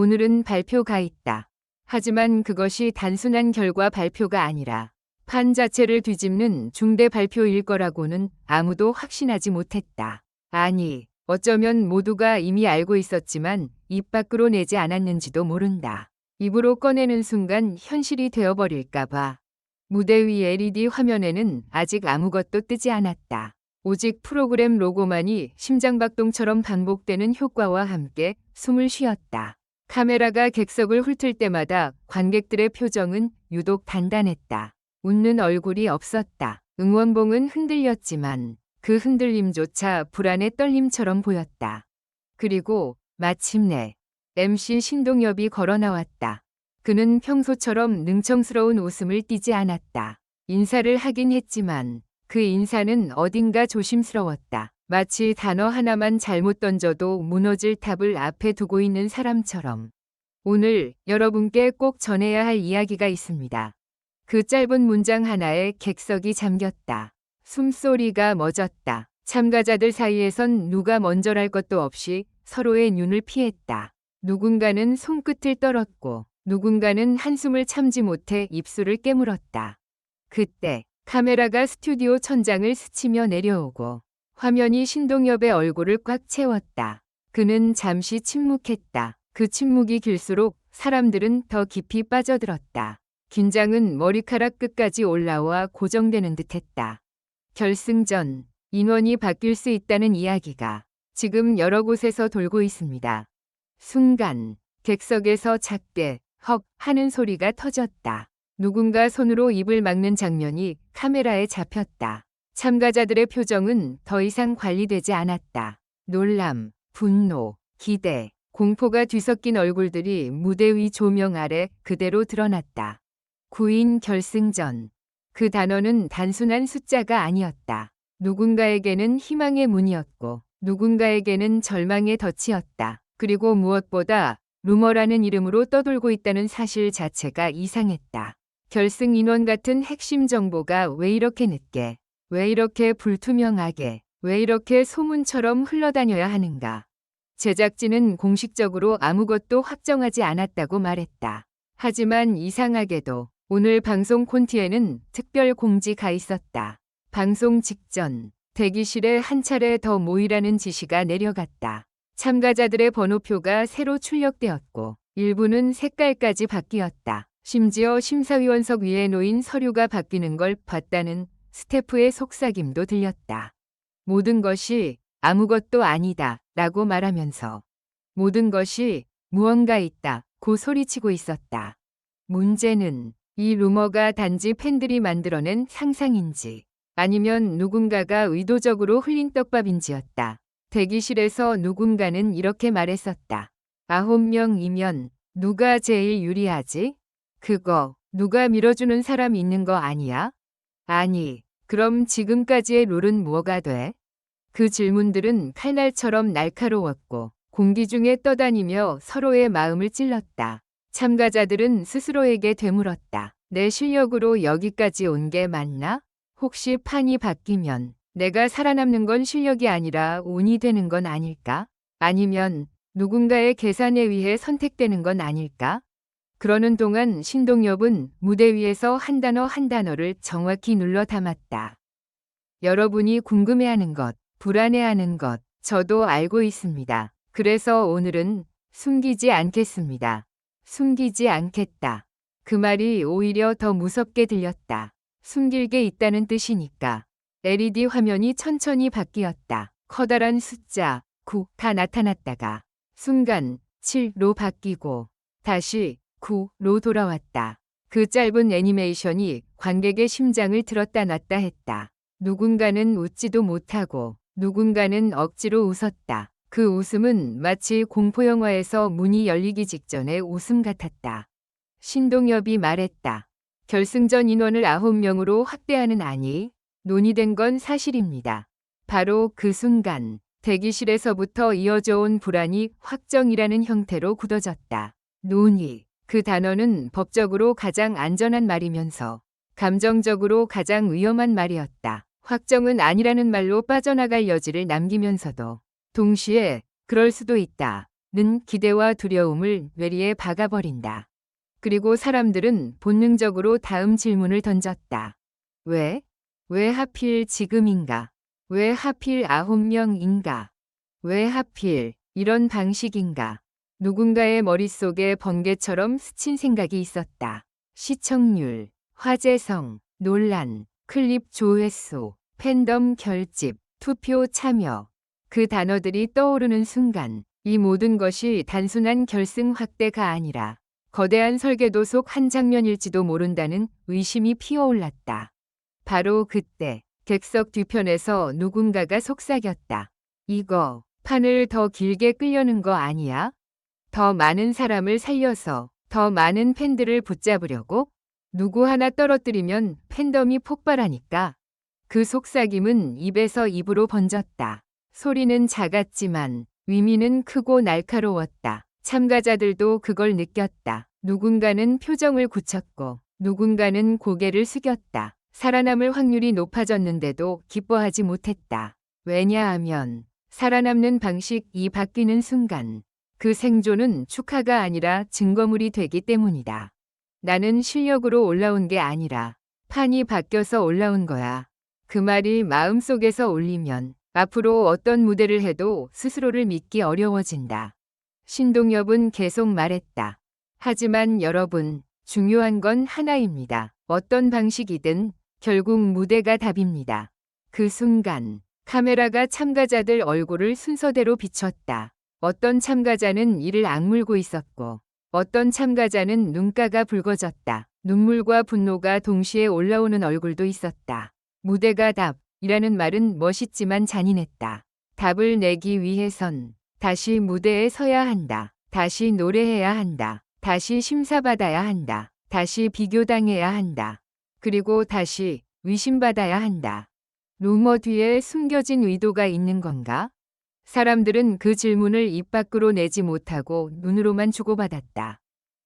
오늘은 발표가 있다. 하지만 그것이 단순한 결과 발표가 아니라 판 자체를 뒤집는 중대 발표일 거라고는 아무도 확신하지 못했다. 아니, 어쩌면 모두가 이미 알고 있었지만 입 밖으로 내지 않았는지도 모른다. 입으로 꺼내는 순간 현실이 되어버릴까봐. 무대 위 LED 화면에는 아직 아무것도 뜨지 않았다. 오직 프로그램 로고만이 심장박동처럼 반복되는 효과와 함께 숨을 쉬었다. 카메라가 객석을 훑을 때마다 관객들의 표정은 유독 단단했다. 웃는 얼굴이 없었다. 응원봉은 흔들렸지만 그 흔들림조차 불안의 떨림처럼 보였다. 그리고 마침내 MC 신동엽이 걸어 나왔다. 그는 평소처럼 능청스러운 웃음을 띠지 않았다. 인사를 하긴 했지만 그 인사는 어딘가 조심스러웠다. 마치 단어 하나만 잘못 던져도 무너질 탑을 앞에 두고 있는 사람처럼. 오늘 여러분께 꼭 전해야 할 이야기가 있습니다. 그 짧은 문장 하나에 객석이 잠겼다. 숨소리가 멎었다. 참가자들 사이에선 누가 먼저랄 것도 없이 서로의 눈을 피했다. 누군가는 손끝을 떨었고 누군가는 한숨을 참지 못해 입술을 깨물었다. 그때 카메라가 스튜디오 천장을 스치며 내려오고 화면이 신동엽의 얼굴을 꽉 채웠다. 그는 잠시 침묵했다. 그 침묵이 길수록 사람들은 더 깊이 빠져들었다. 긴장은 머리카락 끝까지 올라와 고정되는 듯했다. 결승전, 인원이 바뀔 수 있다는 이야기가 지금 여러 곳에서 돌고 있습니다. 순간 객석에서 작게 헉 하는 소리가 터졌다. 누군가 손으로 입을 막는 장면이 카메라에 잡혔다. 참가자들의 표정은 더 이상 관리되지 않았다. 놀람, 분노, 기대, 공포가 뒤섞인 얼굴들이 무대 위 조명 아래 그대로 드러났다. 9인 결승전. 그 단어는 단순한 숫자가 아니었다. 누군가에게는 희망의 문이었고 누군가에게는 절망의 덫이었다. 그리고 무엇보다 루머라는 이름으로 떠돌고 있다는 사실 자체가 이상했다. 결승 인원 같은 핵심 정보가 왜 이렇게 늦게, 왜 이렇게 불투명하게, 왜 이렇게 소문처럼 흘러다녀야 하는가. 제작진은 공식적으로 아무것도 확정하지 않았다고 말했다. 하지만 이상하게도 오늘 방송 콘티에는 특별 공지가 있었다. 방송 직전 대기실에 한 차례 더 모이라는 지시가 내려갔다. 참가자들의 번호표가 새로 출력되었고 일부는 색깔까지 바뀌었다. 심지어 심사위원석 위에 놓인 서류가 바뀌는 걸 봤다는 스태프의 속삭임도 들렸다. 모든 것이 아무것도 아니다 라고 말하면서 모든 것이 무언가 있다고 소리치고 있었다. 문제는 이 루머가 단지 팬들이 만들어낸 상상인지 아니면 누군가가 의도적으로 흘린 떡밥인지였다. 대기실에서 누군가는 이렇게 말했었다. 9명이면 누가 제일 유리하지? 그거 누가 밀어주는 사람 있는 거 아니야? 아니, 그럼 지금까지의 룰은 뭐가 돼? 그 질문들은 칼날처럼 날카로웠고 공기 중에 떠다니며 서로의 마음을 찔렀다. 참가자들은 스스로에게 되물었다. 내 실력으로 여기까지 온 게 맞나? 혹시 판이 바뀌면 내가 살아남는 건 실력이 아니라 운이 되는 건 아닐까? 아니면 누군가의 계산에 의해 선택되는 건 아닐까? 그러는 동안 신동엽은 무대 위에서 한 단어 한 단어를 정확히 눌러 담았다. 여러분이 궁금해하는 것, 불안해하는 것, 저도 알고 있습니다. 그래서 오늘은 숨기지 않겠습니다. 숨기지 않겠다. 그 말이 오히려 더 무섭게 들렸다. 숨길 게 있다는 뜻이니까. LED 화면이 천천히 바뀌었다. 커다란 숫자 9가 나타났다가 순간 7로 바뀌고 다시 9로 돌아왔다. 그 짧은 애니메이션이 관객의 심장을 들었다 놨다 했다. 누군가는 웃지도 못하고 누군가는 억지로 웃었다. 그 웃음은 마치 공포영화에서 문이 열리기 직전의 웃음 같았다. 신동엽이 말했다. 결승전 인원을 9명으로 확대하는 안이 논의된 건 사실입니다. 바로 그 순간 대기실에서부터 이어져 온 불안이 확정이라는 형태로 굳어졌다. 논의. 그 단어는 법적으로 가장 안전한 말이면서 감정적으로 가장 위험한 말이었다. 확정은 아니라는 말로 빠져나갈 여지를 남기면서도 동시에 그럴 수도 있다 는 기대와 두려움을 뇌리에 박아버린다. 그리고 사람들은 본능적으로 다음 질문을 던졌다. 왜? 왜 하필 지금인가? 왜 하필 9명인가? 왜 하필 이런 방식인가? 누군가의 머릿속에 번개처럼 스친 생각이 있었다. 시청률, 화제성, 논란, 클립 조회수, 팬덤 결집, 투표 참여. 그 단어들이 떠오르는 순간 이 모든 것이 단순한 결승 확대가 아니라 거대한 설계도 속 한 장면일지도 모른다는 의심이 피어올랐다. 바로 그때 객석 뒤편에서 누군가가 속삭였다. 이거 판을 더 길게 끌려는 거 아니야? 더 많은 사람을 살려서 더 많은 팬들을 붙잡으려고? 누구 하나 떨어뜨리면 팬덤이 폭발하니까. 그 속삭임은 입에서 입으로 번졌다. 소리는 작았지만 의미는 크고 날카로웠다. 참가자들도 그걸 느꼈다. 누군가는 표정을 굳혔고 누군가는 고개를 숙였다. 살아남을 확률이 높아졌는데도 기뻐하지 못했다. 왜냐하면 살아남는 방식이 바뀌는 순간 그 생존은 축하가 아니라 증거물이 되기 때문이다. 나는 실력으로 올라온 게 아니라 판이 바뀌어서 올라온 거야. 그 말이 마음속에서 울리면 앞으로 어떤 무대를 해도 스스로를 믿기 어려워진다. 신동엽은 계속 말했다. 하지만 여러분, 중요한 건 하나입니다. 어떤 방식이든 결국 무대가 답입니다. 그 순간 카메라가 참가자들 얼굴을 순서대로 비췄다. 어떤 참가자는 이를 악물고 있었고 어떤 참가자는 눈가가 붉어졌다. 눈물과 분노가 동시에 올라오는 얼굴도 있었다. 무대가 답이라는 말은 멋있지만 잔인했다. 답을 내기 위해선 다시 무대에 서야 한다. 다시 노래해야 한다. 다시 심사받아야 한다. 다시 비교당해야 한다. 그리고 다시 의심받아야 한다. 루머 뒤에 숨겨진 의도가 있는 건가? 사람들은 그 질문을 입 밖으로 내지 못하고 눈으로만 주고받았다.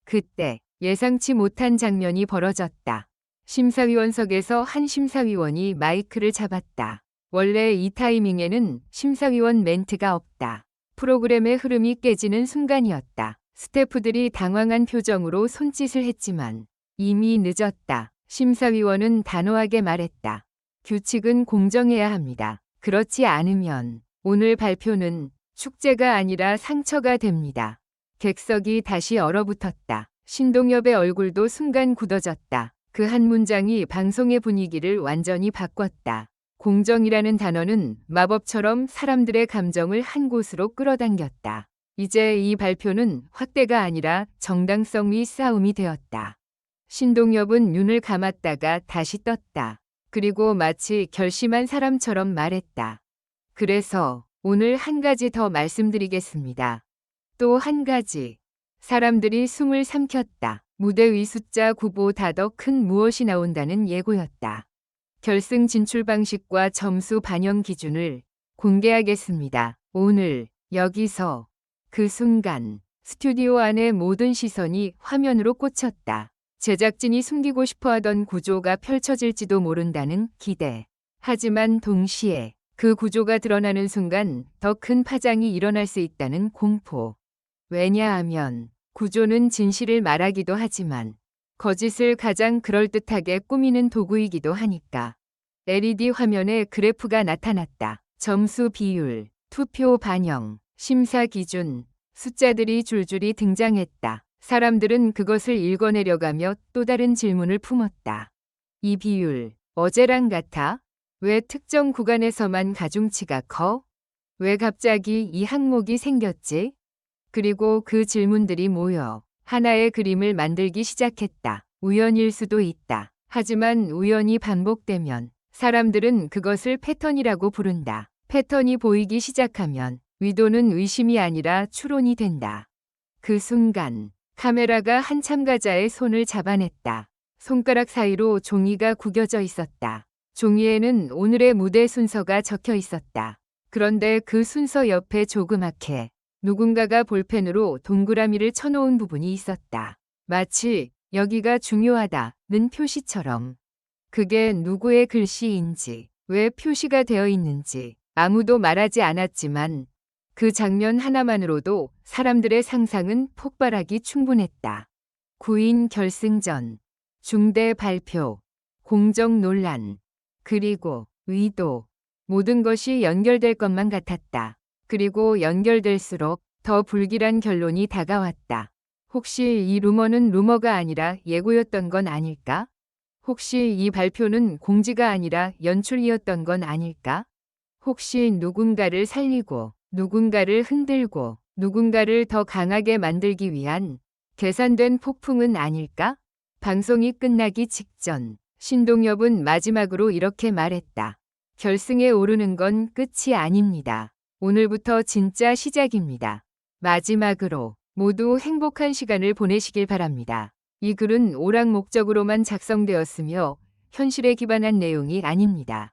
그때 예상치 못한 장면이 벌어졌다. 심사위원석에서 한 심사위원이 마이크를 잡았다. 원래 이 타이밍에는 심사위원 멘트가 없다. 프로그램의 흐름이 깨지는 순간이었다. 스태프들이 당황한 표정으로 손짓을 했지만 이미 늦었다. 심사위원은 단호하게 말했다. 규칙은 공정해야 합니다. 그렇지 않으면 오늘 발표는 축제가 아니라 상처가 됩니다. 객석이 다시 얼어붙었다. 신동엽의 얼굴도 순간 굳어졌다. 그 한 문장이 방송의 분위기를 완전히 바꿨다. 공정이라는 단어는 마법처럼 사람들의 감정을 한 곳으로 끌어당겼다. 이제 이 발표는 확대가 아니라 정당성의 싸움이 되었다. 신동엽은 눈을 감았다가 다시 떴다. 그리고 마치 결심한 사람처럼 말했다. 그래서 오늘 한 가지 더 말씀드리겠습니다. 또 한 가지. 사람들이 숨을 삼켰다. 무대 위 숫자 9보다 더 큰 무엇이 나온다는 예고였다. 결승 진출 방식과 점수 반영 기준을 공개하겠습니다. 오늘 여기서 그 순간 스튜디오 안의 모든 시선이 화면으로 꽂혔다. 제작진이 숨기고 싶어하던 구조가 펼쳐질지도 모른다는 기대. 하지만 동시에 그 구조가 드러나는 순간 더 큰 파장이 일어날 수 있다는 공포. 왜냐하면 구조는 진실을 말하기도 하지만 거짓을 가장 그럴듯하게 꾸미는 도구이기도 하니까. LED 화면에 그래프가 나타났다. 점수 비율, 투표 반영, 심사 기준, 숫자들이 줄줄이 등장했다. 사람들은 그것을 읽어내려가며 또 다른 질문을 품었다. 이 비율, 어제랑 같아? 왜 특정 구간에서만 가중치가 커? 왜 갑자기 이 항목이 생겼지? 그리고 그 질문들이 모여 하나의 그림을 만들기 시작했다. 우연일 수도 있다. 하지만 우연이 반복되면 사람들은 그것을 패턴이라고 부른다. 패턴이 보이기 시작하면 의도는 의심이 아니라 추론이 된다. 그 순간 카메라가 한 참가자의 손을 잡아냈다. 손가락 사이로 종이가 구겨져 있었다. 종이에는 오늘의 무대 순서가 적혀 있었다. 그런데 그 순서 옆에 조그맣게 누군가가 볼펜으로 동그라미를 쳐놓은 부분이 있었다. 마치 여기가 중요하다는 표시처럼. 그게 누구의 글씨인지, 왜 표시가 되어 있는지 아무도 말하지 않았지만 그 장면 하나만으로도 사람들의 상상은 폭발하기 충분했다. 구인 결승전, 중대 발표, 공정 논란, 그리고 의도. 모든 것이 연결될 것만 같았다. 그리고 연결될수록 더 불길한 결론이 다가왔다. 혹시 이 루머는 루머가 아니라 예고였던 건 아닐까? 혹시 이 발표는 공지가 아니라 연출이었던 건 아닐까? 혹시 누군가를 살리고, 누군가를 흔들고, 누군가를 더 강하게 만들기 위한 계산된 폭풍은 아닐까? 방송이 끝나기 직전, 신동엽은 마지막으로 이렇게 말했다. 결승에 오르는 건 끝이 아닙니다. 오늘부터 진짜 시작입니다. 마지막으로 모두 행복한 시간을 보내시길 바랍니다. 이 글은 오락 목적으로만 작성되었으며 현실에 기반한 내용이 아닙니다.